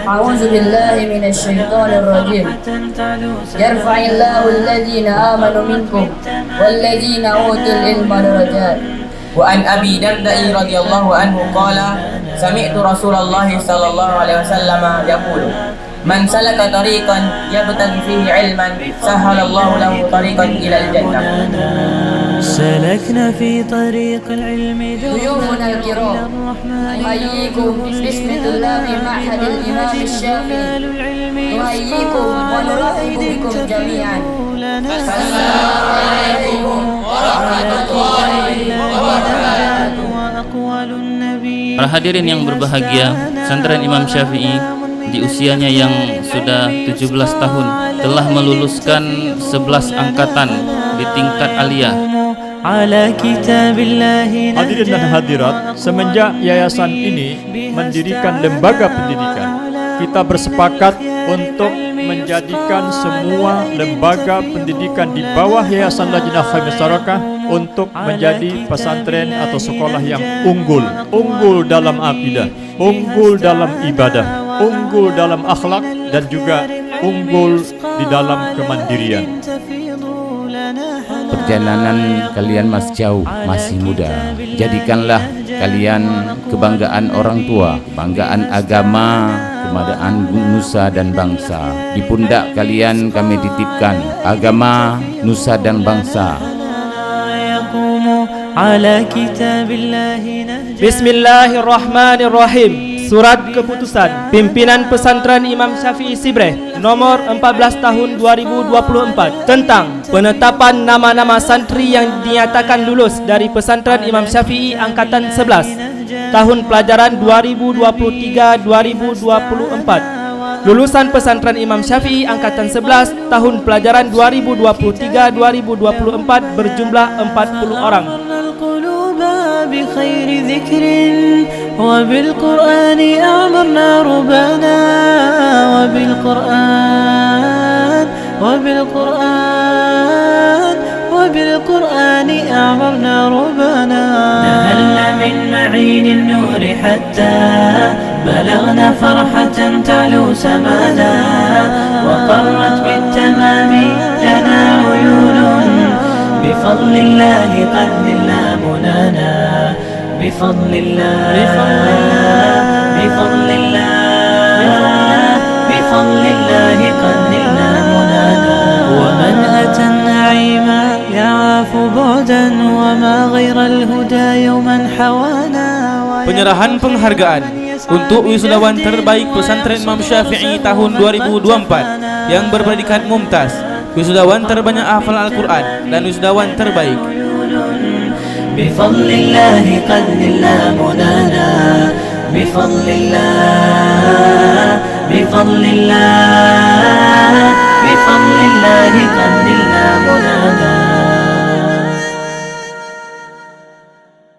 أعوذ بالله من الشيطان الرجيم يرفع الله الذين آمنوا منكم والذين أوتوا العلم درجات. وعن أبي درداء رضي الله عنه قال سمعت رسول الله صلى الله عليه وسلم يقول من سلك طريقا يبتغي فيه علما سهل الله له طريقا إلى الجنة. سلكنا في طريق العلم ضيوفنا الكرام نحييكم باسم طلاب معهد الإمام الشافعي، نحييكم ونرحب بكم جميعا. السلام عليكم ورحمة الله وبركاته. Para hadirin yang berbahagia, pesantren Imam Syafi'i di usianya yang sudah 17 tahun telah meluluskan 11 angkatan di tingkat aliyah. Hadirin dan hadirat, semenjak yayasan ini mendirikan lembaga pendidikan, kita bersepakat untuk menjadikan semua lembaga pendidikan di bawah Yayasan Lajnah Khamis Sarakah untuk menjadi pesantren atau sekolah yang unggul. Unggul dalam akidah, unggul dalam ibadah, unggul dalam akhlak, dan juga unggul di dalam kemandirian. Perjalanan kalian masih jauh, masih muda. Jadikanlah kalian kebanggaan orang tua, kebanggaan agama, kebanggaan nusa dan bangsa. Di pundak kalian kami titipkan agama, nusa dan bangsa. Bismillahirrahmanirrahim. Surat Keputusan Pimpinan Pesantren Imam Syafi'i Sibreh nomor 14 tahun 2024 tentang penetapan nama-nama santri yang dinyatakan lulus dari Pesantren Imam Syafi'i Angkatan 11 tahun pelajaran 2023-2024. Lulusan Pesantren Imam Syafi'i Angkatan 11 tahun pelajaran 2023-2024 berjumlah 40 orang. بخير ذكر وبالقرآن أعمرنا ربنا وبالقرآن أعمرنا ربنا. نهلنا من معين النور حتى بلغنا فرحة تعلو سمانا وقرت بالتمام لنا عيون بفضل الله قد نلنا منانا بفضل الله بفضل الله قد نلنا منانا. ومن أتى النعيم يعاف بعدا وما غير الهدى يوما حوانا. Penyerahan penghargaan untuk wisudawan terbaik Pesantren Imam Syafi'i tahun 2024 yang berpredikat mumtaz, wisudawan terbanyak hafal Al-Quran, dan wisudawan terbaik. بفضل قد نلنا منانا بفضل الله قد نلنا منانا.